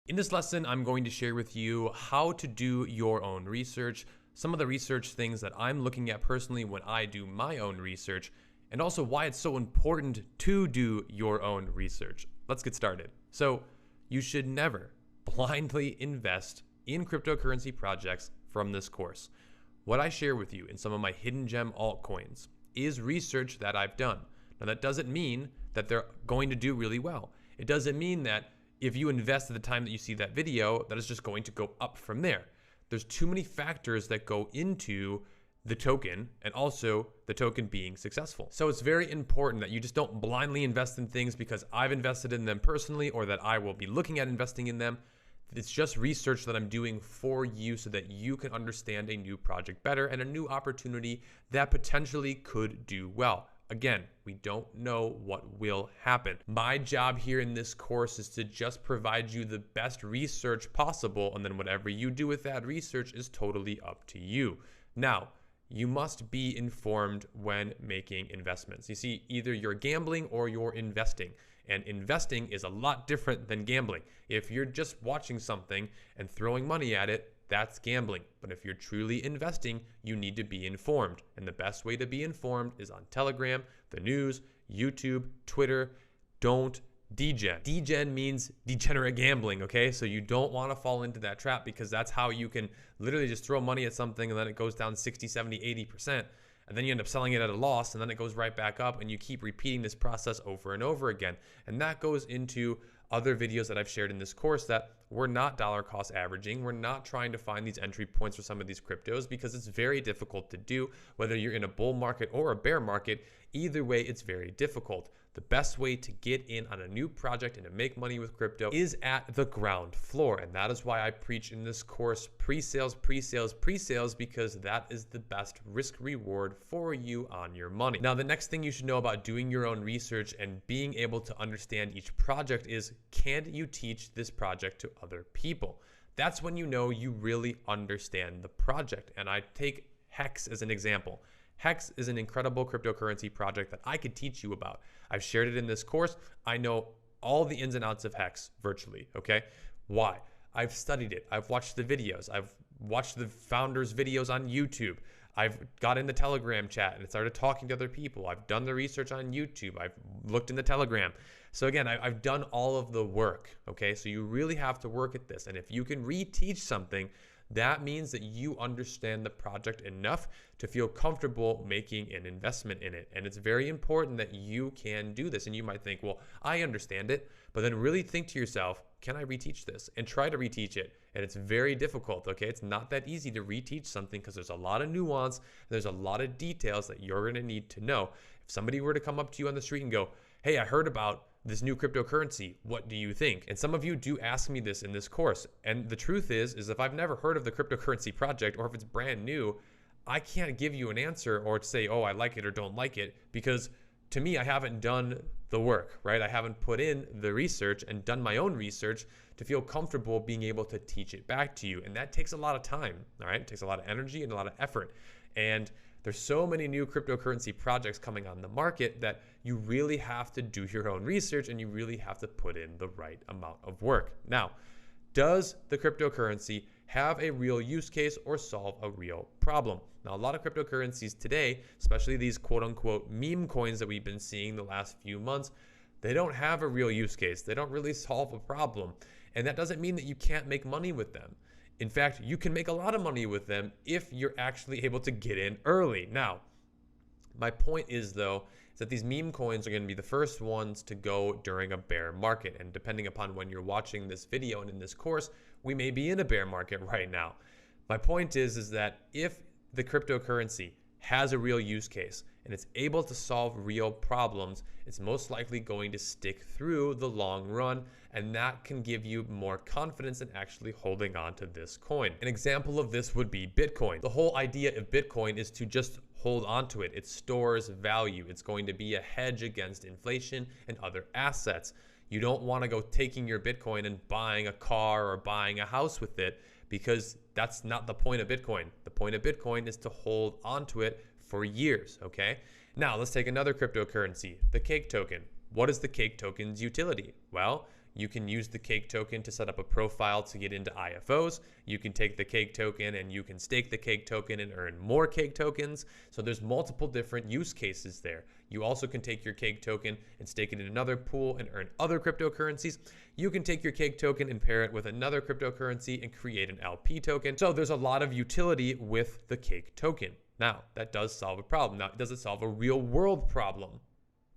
In this lesson, I'm going to share with you how to do your own research, some of the research things that I'm looking at personally when I do my own research, and also why it's so important to do your own research. Let's get started. So, you should never blindly invest in cryptocurrency projects from this course. What I share with you in some of my hidden gem altcoins is research that I've done. Now, that doesn't mean that they're going to do really well. It doesn't mean that if you invest at the time that you see that video, that it's just going to go up from there. There's too many factors that go into the token and also the token being successful. So it's very important that you just don't blindly invest in things because I've invested in them personally or that I will be looking at investing in them. It's just research that I'm doing for you so that you can understand a new project better and a new opportunity that potentially could do well. Again, we don't know what will happen. My job here in this course is to just provide you the best research possible, and then whatever you do with that research is totally up to you. Now, you must be informed when making investments. You see, either you're gambling or you're investing. And investing is a lot different than gambling. If you're just watching something and throwing money at it, that's gambling. But if you're truly investing, you need to be informed. And the best way to be informed is on Telegram, the news, YouTube, Twitter. Don't degen. Degen means degenerate gambling, okay? So you don't want to fall into that trap because that's how you can literally just throw money at something and then it goes down 60, 70, 80%. And then you end up selling it at a loss and then it goes right back up and you keep repeating this process over and over again. And that goes into other videos that I've shared in this course that we're not dollar cost averaging. We're not trying to find these entry points for some of these cryptos because it's very difficult to do, whether you're in a bull market or a bear market. Either way, it's very difficult. The best way to get in on a new project and to make money with crypto is at the ground floor. And that is why I preach in this course pre-sales, pre-sales, pre-sales, because that is the best risk reward for you on your money. Now, the next thing you should know about doing your own research and being able to understand each project is, can you teach this project to other people? That's when you know you really understand the project. And I take Hex as an example. Hex is an incredible cryptocurrency project that I could teach you about. I've shared it in this course. I know all the ins and outs of Hex virtually, okay? Why? I've studied it. I've watched the videos. I've watched the founders' videos on YouTube. I've got in the Telegram chat and started talking to other people. I've done the research on YouTube. I've looked in the Telegram. So again, I've done all of the work, okay? So you really have to work at this. And if you can reteach something, that means that you understand the project enough to feel comfortable making an investment in it. And it's very important that you can do this. And you might think, well, I understand it, but then really think to yourself, can I reteach this? And try to reteach it. And it's very difficult, okay? It's not that easy to reteach something because there's a lot of nuance. There's a lot of details that you're gonna need to know. If somebody were to come up to you on the street and go, hey, I heard about this new cryptocurrency, what do you think? And some of you do ask me this in this course. And the truth is if I've never heard of the cryptocurrency project or if it's brand new, I can't give you an answer or say, oh, I like it or don't like it, because to me, I haven't done the work, right? I haven't put in the research and done my own research to feel comfortable being able to teach it back to you. And that takes a lot of time, all right? It takes a lot of energy and a lot of effort. And there's so many new cryptocurrency projects coming on the market that you really have to do your own research and you really have to put in the right amount of work. Now, does the cryptocurrency have a real use case or solve a real problem? Now, a lot of cryptocurrencies today, especially these quote unquote meme coins that we've been seeing the last few months, they don't have a real use case. They don't really solve a problem. And that doesn't mean that you can't make money with them. In fact, you can make a lot of money with them if you're actually able to get in early. Now, my point is though, is that these meme coins are going to be the first ones to go during a bear market. And depending upon when you're watching this video and in this course, we may be in a bear market right now. My point is that if the cryptocurrency has a real use case and it's able to solve real problems, it's most likely going to stick through the long run, and that can give you more confidence in actually holding on to this coin. An example of this would be Bitcoin. The whole idea of Bitcoin is to just hold on to it. It stores value. It's going to be a hedge against inflation and other assets. You don't want to go taking your Bitcoin and buying a car or buying a house with it, because that's not the point of Bitcoin. The point of Bitcoin is to hold onto it for years, okay? Now, let's take another cryptocurrency, the Cake token. What is the Cake token's utility? Well, You can use the cake token to set up a profile to get into IFOs. You can take the cake token and you can stake the cake token and earn more cake tokens. So there's multiple different use cases there. You also can take your cake token and stake it in another pool and earn other cryptocurrencies. You can take your cake token and pair it with another cryptocurrency and create an LP token. So there's a lot of utility with the cake token. Now, that does solve a problem. Now, does it solve a real world problem?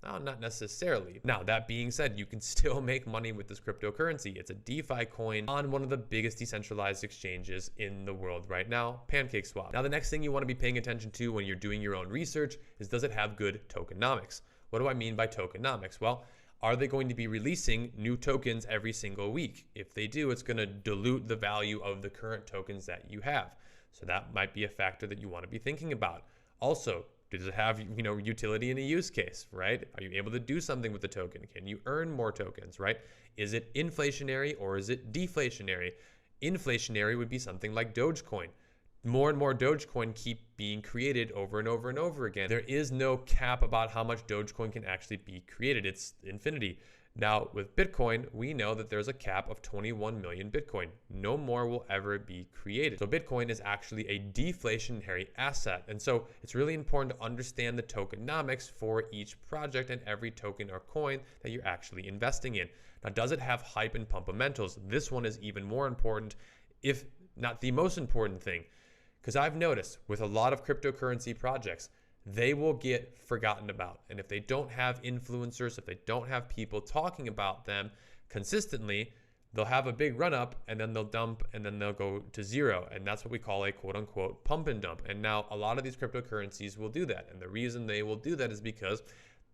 No, not necessarily. Now, that being said, you can still make money with this cryptocurrency. It's a DeFi coin on one of the biggest decentralized exchanges in the world right now, PancakeSwap. Now, the next thing you want to be paying attention to when you're doing your own research is, does it have good tokenomics? What do I mean by tokenomics? Well, are they going to be releasing new tokens every single week? If they do, it's going to dilute the value of the current tokens that you have. So that might be a factor that you want to be thinking about. Also, does it have, utility in a use case, right? Are you able to do something with the token? Can you earn more tokens, right? Is it inflationary or is it deflationary? Inflationary would be something like Dogecoin. More and more Dogecoin keep being created over and over and over again. There is no cap about how much Dogecoin can actually be created. It's infinity. Now, with Bitcoin, we know that there's a cap of 21 million Bitcoin. No more will ever be created. So Bitcoin is actually a deflationary asset. And so it's really important to understand the tokenomics for each project and every token or coin that you're actually investing in. Now, does it have hype and fundamentals? This one is even more important, if not the most important thing. Because I've noticed with a lot of cryptocurrency projects, they will get forgotten about. And if they don't have influencers, if they don't have people talking about them consistently, they'll have a big run up and then they'll dump and then they'll go to zero. And that's what we call a quote unquote pump and dump. And now a lot of these cryptocurrencies will do that. And the reason they will do that is because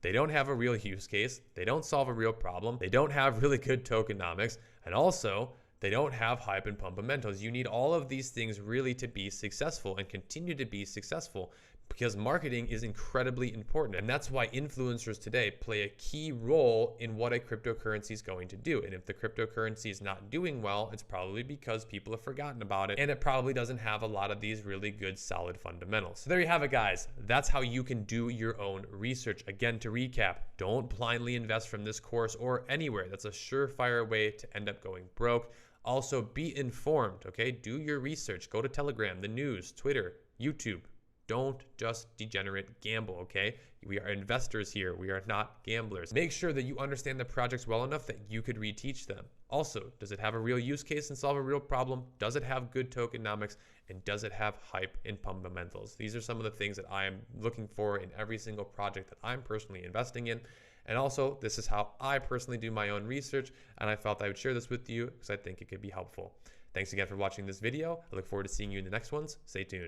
they don't have a real use case. They don't solve a real problem. They don't have really good tokenomics. And also, they don't have hype and fundamentals. You need all of these things really to be successful and continue to be successful, because marketing is incredibly important. And that's why influencers today play a key role in what a cryptocurrency is going to do. And if the cryptocurrency is not doing well, it's probably because people have forgotten about it, and it probably doesn't have a lot of these really good, solid fundamentals. So there you have it, guys. That's how you can do your own research. Again, to recap, don't blindly invest from this course or anywhere. That's a surefire way to end up going broke. Also, be informed, okay? Do your research. Go to Telegram, the news, Twitter, YouTube. Don't just degenerate gamble, okay? We are investors here. We are not gamblers. Make sure that you understand the projects well enough that you could reteach them. Also, does it have a real use case and solve a real problem? Does it have good tokenomics? And does it have hype and fundamentals? These are some of the things that I am looking for in every single project that I'm personally investing in. And also, this is how I personally do my own research, and I felt I would share this with you because I think it could be helpful. Thanks again for watching this video. I look forward to seeing you in the next ones. Stay tuned.